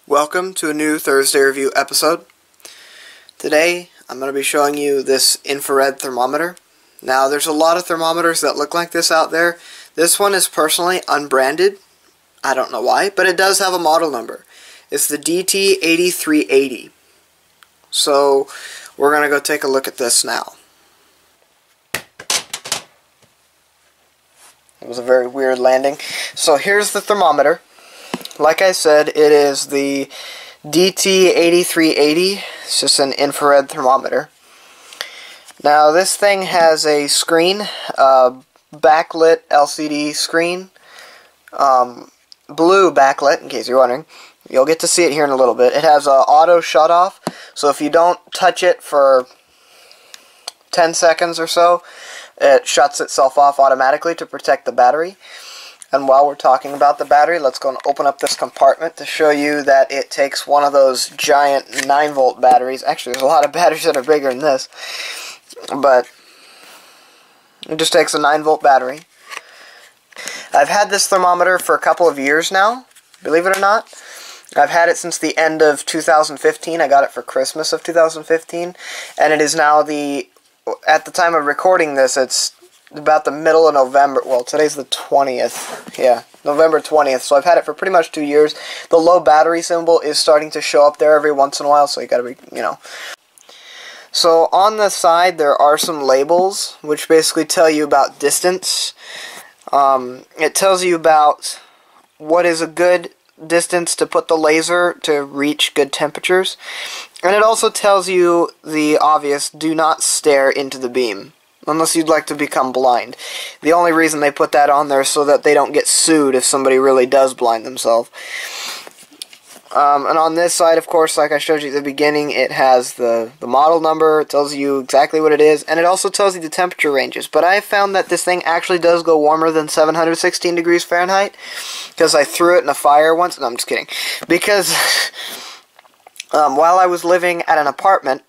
Welcome to a new Thursday review episode. Today I'm going to be showing you this infrared thermometer. Now there's a lot of thermometers that look like this out there. This one is personally unbranded. I don't know why, but it does have a model number. It's the DT8380. So we're going to go take a look at this now. It was a very weird landing. So here's the thermometer. Like I said, it is the DT8380. It's just an infrared thermometer. Now this thing has a screen, backlit LCD screen, blue backlit in case you're wondering. You'll get to see it here in a little bit. It has an auto shut off, so if you don't touch it for 10 seconds or so, it shuts itself off automatically to protect the battery. And while we're talking about the battery, let's go and open up this compartment to show you that it takes one of those giant 9-volt batteries. Actually, there's a lot of batteries that are bigger than this, but it just takes a 9-volt battery. I've had this thermometer for a couple of years now, believe it or not. I've had it since the end of 2015. I got it for Christmas of 2015, and it is now at the time of recording this, it's about the middle of November. Well, today's the 20th. Yeah, November 20th. So I've had it for pretty much 2 years. The low battery symbol is starting to show up there every once in a while, so you gotta be, So on the side, there are some labels, which basically tell you about distance. It tells you about what is a good distance to put the laser to reach good temperatures. And it also tells you the obvious, do not stare into the beam, unless you'd like to become blind. The only reason they put that on there is so that they don't get sued if somebody really does blind themselves. And on this side, of course, like I showed you at the beginning, it has the model number, it tells you exactly what it is, and it also tells you the temperature ranges. But I found that this thing actually does go warmer than 716 degrees Fahrenheit, because I threw it in a fire once. No, I'm just kidding. Because while I was living at an apartment,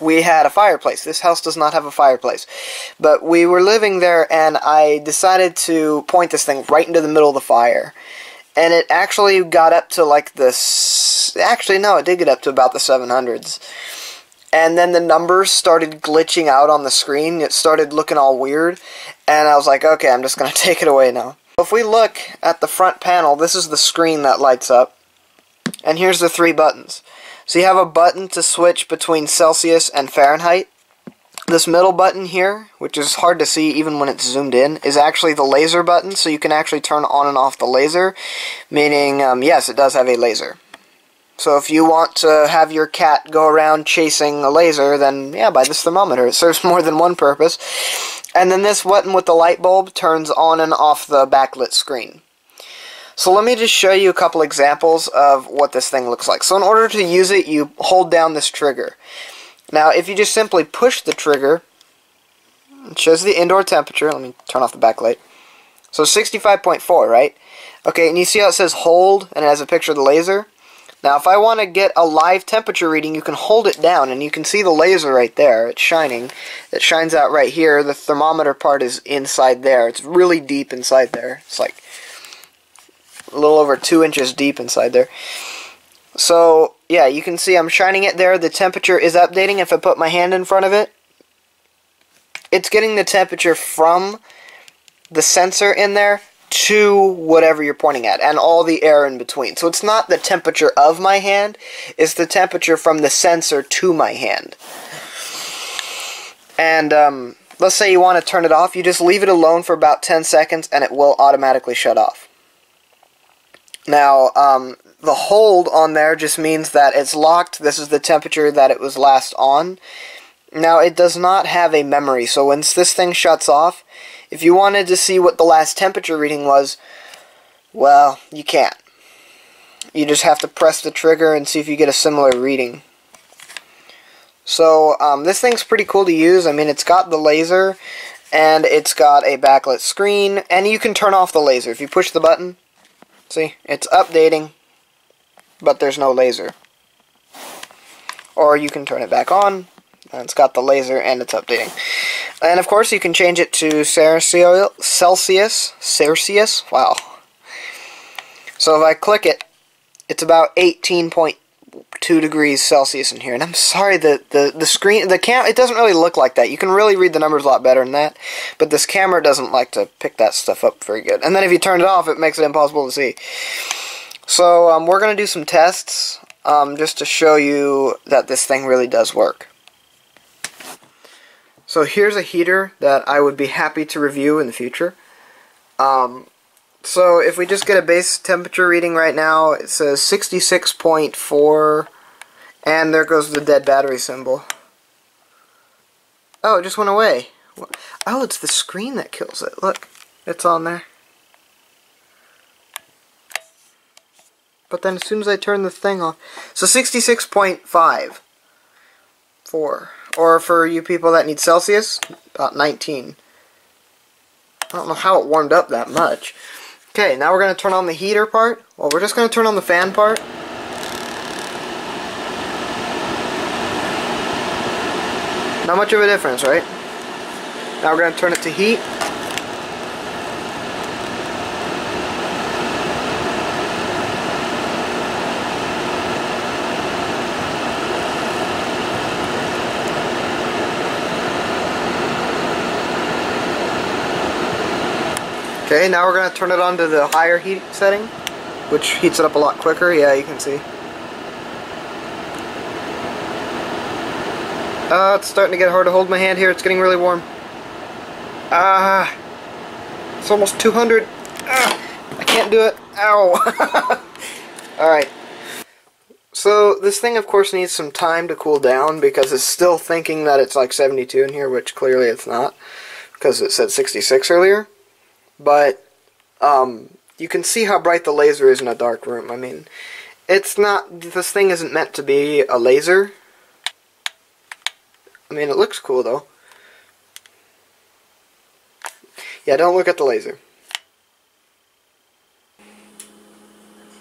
we had a fireplace. This house does not have a fireplace. But we were living there, and I decided to point this thing right into the middle of the fire. And it actually got up to like this. Actually, no, it did get up to about the 700s. And then the numbers started glitching out on the screen. It started looking all weird. And I was like, okay, I'm just going to take it away now. If we look at the front panel, this is the screen that lights up. And here's the 3 buttons. So you have a button to switch between Celsius and Fahrenheit. This middle button here, which is hard to see even when it's zoomed in, is actually the laser button, so you can actually turn on and off the laser, meaning, yes, it does have a laser. So if you want to have your cat go around chasing a laser, then, yeah, buy this thermometer. It serves more than one purpose. And then this button with the light bulb turns on and off the backlit screen. So let me just show you a couple examples of what this thing looks like. So in order to use it, you hold down this trigger. Now, if you just simply push the trigger, it shows the indoor temperature. Let me turn off the backlight. So 65.4, right? Okay, and you see how it says hold, and it has a picture of the laser? Now, if I want to get a live temperature reading, you can hold it down, and you can see the laser right there. It's shining. It shines out right here. The thermometer part is inside there. It's really deep inside there. It's like a little over 2 inches deep inside there. So, yeah, you can see I'm shining it there. The temperature is updating. If I put my hand in front of it, it's getting the temperature from the sensor in there to whatever you're pointing at, and all the air in between. So it's not the temperature of my hand, it's the temperature from the sensor to my hand. And let's say you want to turn it off. You just leave it alone for about 10 seconds, and it will automatically shut off. Now, the hold on there just means that it's locked. This is the temperature that it was last on. Now, it does not have a memory, so once this thing shuts off, if you wanted to see what the last temperature reading was, well, you can't. You just have to press the trigger and see if you get a similar reading. So, this thing's pretty cool to use. I mean, it's got the laser, and it's got a backlit screen, and you can turn off the laser. If you push the button, see, it's updating, but there's no laser. Or you can turn it back on, and it's got the laser, and it's updating. And of course, you can change it to Celsius. Wow. So if I click it, It's about 18.2 degrees Celsius in here. And I'm sorry, the screen, it doesn't really look like that. You can really read the numbers a lot better than that. But this camera doesn't like to pick that stuff up very good. And then if you turn it off, it makes it impossible to see. So we're going to do some tests just to show you that this thing really does work. So here's a heater that I would be happy to review in the future. So if we just get a base temperature reading right now, it says 66.4, and there goes the dead battery symbol. Oh, it just went away. Oh, it's the screen that kills it. Look, it's on there. But then as soon as I turn the thing off, so 66.5, 4, or for you people that need Celsius, about 19. I don't know how it warmed up that much. Okay, now we're going to turn on the heater part. Well, we're just going to turn on the fan part. Not much of a difference, right? Now we're going to turn it to heat. Okay, now we're going to turn it on to the higher heat setting, which heats it up a lot quicker. Yeah, you can see. It's starting to get hard to hold my hand here. It's getting really warm. It's almost 200. I can't do it. Ow. Alright. So, this thing, of course, needs some time to cool down because it's still thinking that it's like 72 in here, which clearly it's not, because it said 66 earlier. But you can see how bright the laser is in a dark room. I mean, it's not, this thing isn't meant to be a laser. I mean, it looks cool though. Yeah, don't look at the laser.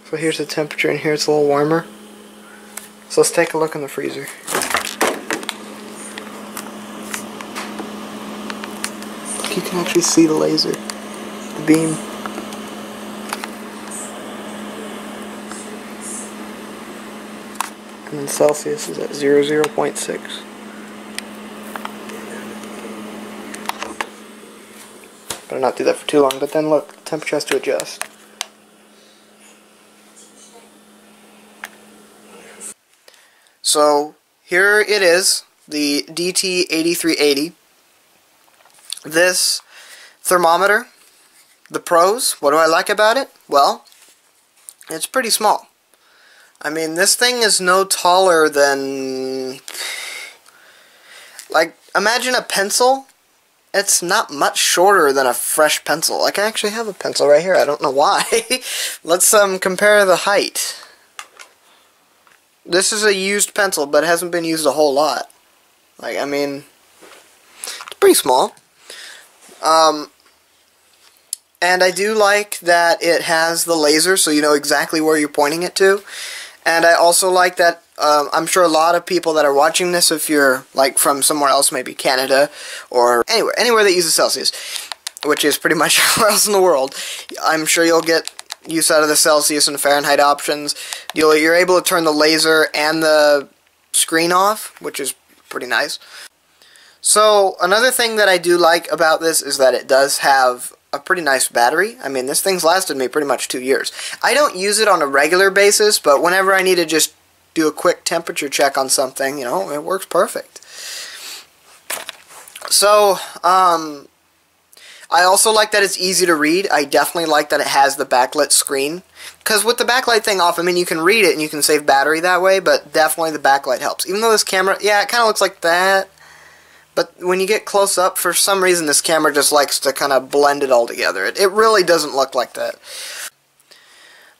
So here's the temperature in here, it's a little warmer. So let's take a look in the freezer. Look, you can actually see the laser. The beam. And then Celsius is at 0.6. Better not do that for too long, but then look, the temperature has to adjust. So here it is, the DT8380. This thermometer. The pros, what do I like about it? Well, it's pretty small. I mean, this thing is no taller than, like, imagine a pencil. It's not much shorter than a fresh pencil. Like, I actually have a pencil right here. I don't know why. Let's compare the height. This is a used pencil, but it hasn't been used a whole lot. Like, I mean, it's pretty small. And I do like that it has the laser, so you know exactly where you're pointing it to. And I also like that, I'm sure a lot of people that are watching this, if you're like from somewhere else, maybe Canada, or anywhere that uses Celsius, which is pretty much everywhere else in the world, I'm sure you'll get use out of the Celsius and Fahrenheit options. You're able to turn the laser and the screen off, which is pretty nice. So, another thing that I do like about this is that it does have a pretty nice battery. I mean, this thing's lasted me pretty much 2 years. I don't use it on a regular basis, but whenever I need to just do a quick temperature check on something, you know, it works perfect. So, I also like that it's easy to read. I definitely like that it has the backlit screen. Because with the backlight thing off, I mean, you can read it and you can save battery that way, but definitely the backlight helps. Even though this camera, yeah, it kind of looks like that. But when you get close up, for some reason this camera just likes to kind of blend it all together. It really doesn't look like that.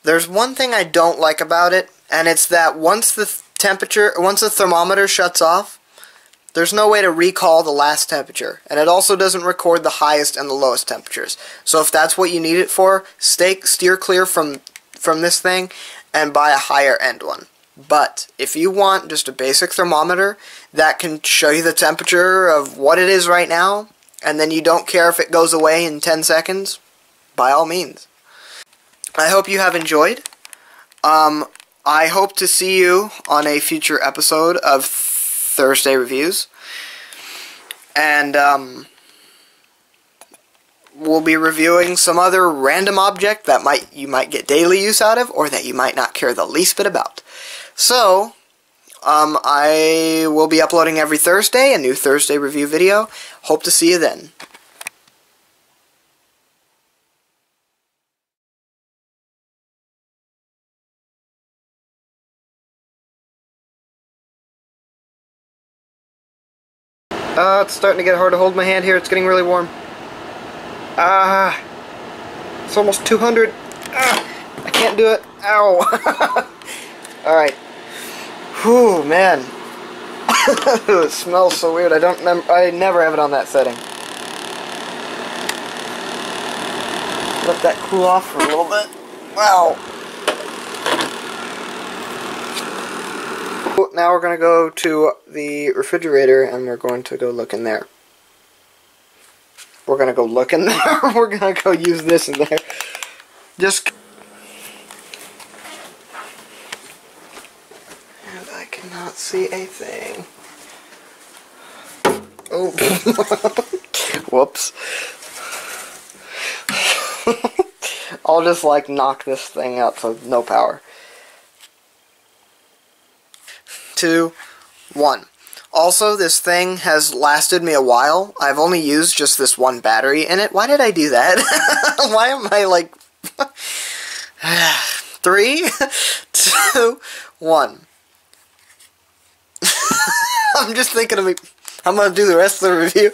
There's one thing I don't like about it, and it's that once the thermometer shuts off, there's no way to recall the last temperature. And it also doesn't record the highest and the lowest temperatures. So if that's what you need it for, steer clear from this thing and buy a higher end one. But if you want just a basic thermometer that can show you the temperature of what it is right now, and then you don't care if it goes away in 10 seconds, by all means. I hope you have enjoyed. I hope to see you on a future episode of Thursday Reviews. And, we'll be reviewing some other random object that you might get daily use out of, or that you might not care the least bit about. So, I will be uploading every Thursday, a new Thursday review video. Hope to see you then. It's starting to get hard to hold my hand here. It's getting really warm. It's almost 200. I can't do it. Ow. Alright. Whew, man. It smells so weird. I never have it on that setting. Let that cool off for a little bit. Wow. Now we're going to go to the refrigerator and we're going to go look in there. We're going to go look in there. We're going to go use this in there. Just... And I cannot see a thing. Oh. Whoops. I'll just like knock this thing out so no power. 2, 1. Also, this thing has lasted me a while. I've only used just this one battery in it. Why did I do that? Why am I like... 3, 2, 1. I'm just thinking of me. I'm going to do the rest of the review.